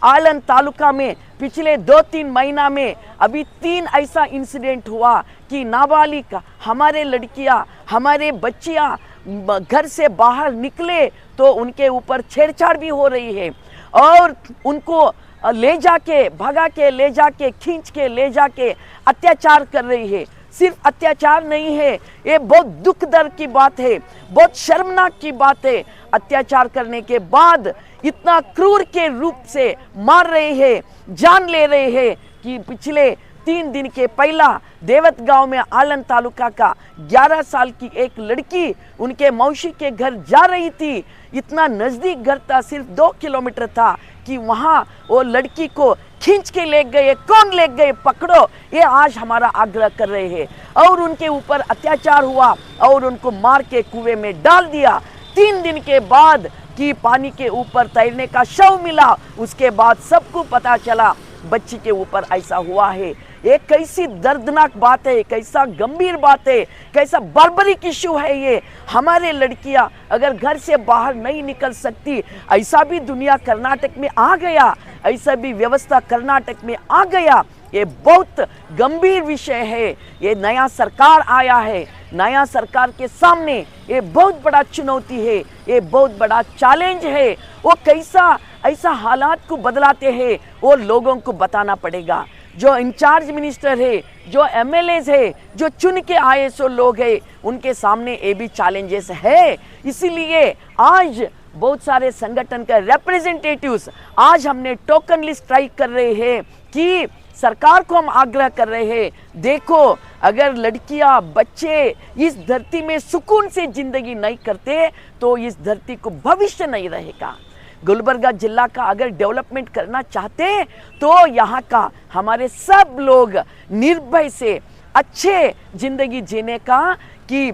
Alan taluka में पिछले 2-3 महीना में अभी 3 ऐसा इंसिडेंट हुआ कि नाबालिग हमारे लड़कियां, हमारे बच्चियां घर से बाहर निकले तो उनके ऊपर छेड़छाड़ भी हो रही है और उनको ले जाके भगा के ले जाके खींच के ले जाके अत्याचार कर रही है। सिर्फ अत्याचार नहीं है, ये बहुत दुख दर्द की बात है, बहुत शर्मनाक की बात है। अत्याचार करने के बाद इतना क्रूर के रूप से मार रहे हैं, जान ले रहे हैं कि पिछले 3 दिन के पहला देवत गांव में आलन तालुका का 11 साल की एक लड़की उनके मौसी के घर जा रही थी। इतना नजदीक घर था, सिर्फ 2 किलोमीटर था कि वहां वो लड़की को खींच के ले गए। कौन ले गए? पकड़ो, ये आज हमारा आग्रह कर रहे हैं। और उनके ऊपर अत्याचार हुआ और उनको मार के कुएं में डाल दिया। 3 दिन के बाद कि पानी के ऊपर तैरने का शव मिला, उसके बाद सबको पता चला बच्ची के ऊपर ऐसा हुआ है। ये कैसी दर्दनाक बात है, कैसा गंभीर बात है, कैसा बार्बरिक इशू है ये। हमारे लड़कियां अगर घर से बाहर नहीं निकल सकती, ऐसा भी दुनिया कर्नाटक में आ गया, ऐसा भी व्यवस्था कर्नाटक में आ गया। ये बहुत गंभीर विषय है। ये नया सरकार आया है, नया सरकार के सामने ये बहुत बड़ा चुनौती है, ये बहुत बड़ा चैलेंज है। वो कैसा ऐसा हालात को बदलाते हैं वो लोगों को बताना पड़ेगा। जो इंचार्ज मिनिस्टर है, जो एमएलएज है, जो चुन के आए सो लोग हैं, उनके सामने ये भी चैलेंजेस है। इसीलिए आज बहुत सारे संगठन का रिप्रेजेंटेटिव्स आज हमने टोकन लिस्ट स्ट्राइक कर रहे हैं कि सरकार को हम आग्रह कर रहे हैं, देखो अगर लड़कियां बच्चे इस धरती में सुकून से जिंदगी नहीं करते तो इस धरती को भविष्य नहीं रहेगा। गुलबर्गा जिला का अगर डेवलपमेंट करना चाहते तो यहाँ का हमारे सब लोग निर्भय से अच्छे जिंदगी जीने का की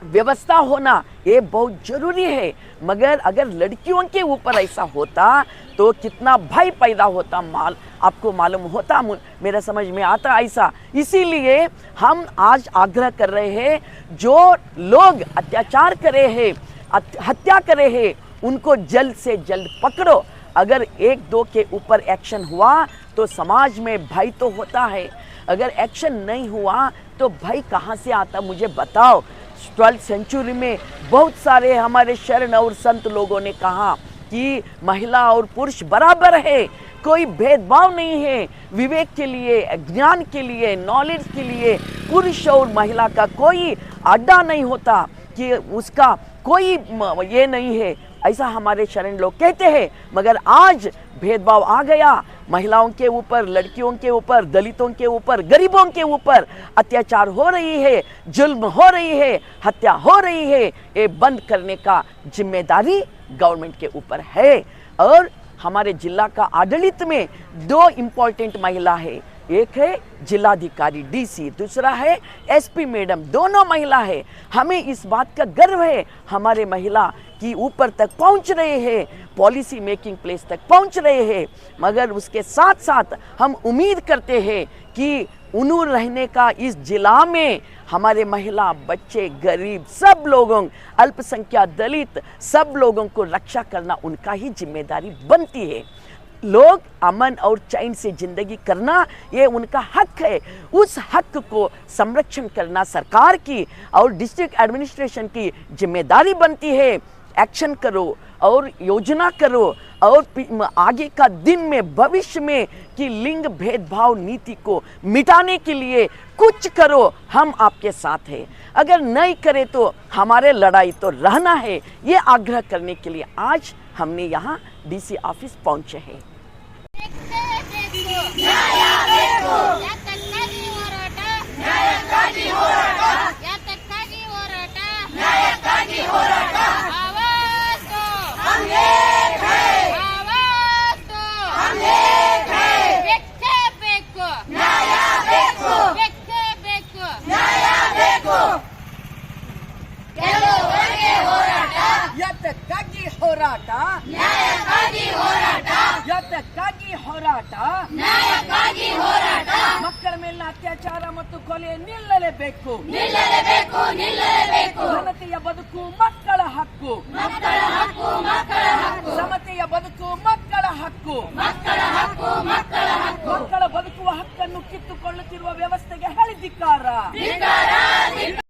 व्यवस्था होना ये बहुत जरूरी है। मगर अगर लड़कियों के ऊपर ऐसा होता तो कितना भय पैदा होता, आपको मालूम होता, मेरा समझ में आता ऐसा। इसीलिए हम आज आग्रह कर रहे हैं, जो लोग अत्याचार करे हैं, हत्या करे हैं, उनको जल्द से जल्द पकड़ो। अगर 1-2 के ऊपर एक्शन हुआ तो समाज में भय तो होता है, अगर एक्शन नहीं हुआ तो भय कहाँ से आता मुझे बताओ। 12th सेंचुरी में बहुत सारे हमारे शरण और संत लोगों ने कहा कि महिला और पुरुष बराबर है, कोई भेदभाव नहीं है। विवेक के लिए, ज्ञान के लिए, नॉलेज के लिए पुरुष और महिला का कोई अड्डा नहीं होता, कि उसका कोई ये नहीं है, ऐसा हमारे शरण लोग कहते हैं। मगर आज भेदभाव आ गया, महिलाओं के ऊपर, लड़कियों के ऊपर, दलितों के ऊपर, गरीबों के ऊपर अत्याचार हो रही है, जुल्म हो रही है, हत्या हो रही है। ये बंद करने का जिम्मेदारी गवर्नमेंट के ऊपर है। और हमारे जिला का आडಳಿत में 2 इम्पोर्टेंट महिला है, एक है जिलाधिकारी डीसी, दूसरा है एसपी मैडम, दोनों महिला है। हमें इस बात का गर्व है, हमारे महिला की ऊपर तक पहुंच रहे हैं, पॉलिसी मेकिंग प्लेस तक पहुंच रहे हैं। मगर उसके साथ साथ हम उम्मीद करते हैं कि उन्नूर रहने का इस जिला में हमारे महिला, बच्चे, गरीब, सब लोगों, अल्पसंख्यक, दलित, सब लोगों को रक्षा करना उनका ही जिम्मेदारी बनती है। लोग अमन और चैन से जिंदगी करना ये उनका हक है। उस हक को संरक्षण करना सरकार की और डिस्ट्रिक्ट एडमिनिस्ट्रेशन की जिम्मेदारी बनती है। एक्शन करो और योजना करो और आगे का दिन में, भविष्य में कि लिंग भेदभाव नीति को मिटाने के लिए कुछ करो, हम आपके साथ हैं। अगर नहीं करे तो हमारे लड़ाई तो रहना है। ये आग्रह करने के लिए आज हमने यहाँ डीसी ऑफिस पहुँचे हैं। ಯಾತಕ್ಕಾಗಿ ಹೋರಾಟ, ನ್ಯಾಯಕ್ಕಾಗಿ ಹೋರಾಟ, ಯಾತಕ್ಕಾಗಿ ಹೋರಾಟ, ನ್ಯಾಯಕ್ಕಾಗಿ ಹೋರಾಟ. ಮಕ್ಕಳ ಮೇಲಿನ ಅತ್ಯಾಚಾರ ಮತ್ತು ಕೊಲೆ ನಿಲ್ಲಲೇಬೇಕು, ನಿಲ್ಲಲೇಬೇಕು, ನಿಲ್ಲಲೇಬೇಕು. ಘನತೆಯ ಬದುಕು ಮಕ್ಕಳ ಹಕ್ಕು, ಮಕ್ಕಳ ಹಕ್ಕು, ಮಕ್ಕಳ ಹಕ್ಕು. ಸಮತೆಯ ಬದುಕು ಮಕ್ಕಳ ಹಕ್ಕು. ಹಕ್ಕು ಮಕ್ಕಳ ಬದುಕುವ ಹಕ್ಕನ್ನು ಕಿತ್ತುಕೊಳ್ಳುತ್ತಿರುವ ವ್ಯವಸ್ಥೆಗೆ ಹೇಳಿದ್ದಿಕ್ಕಾರ.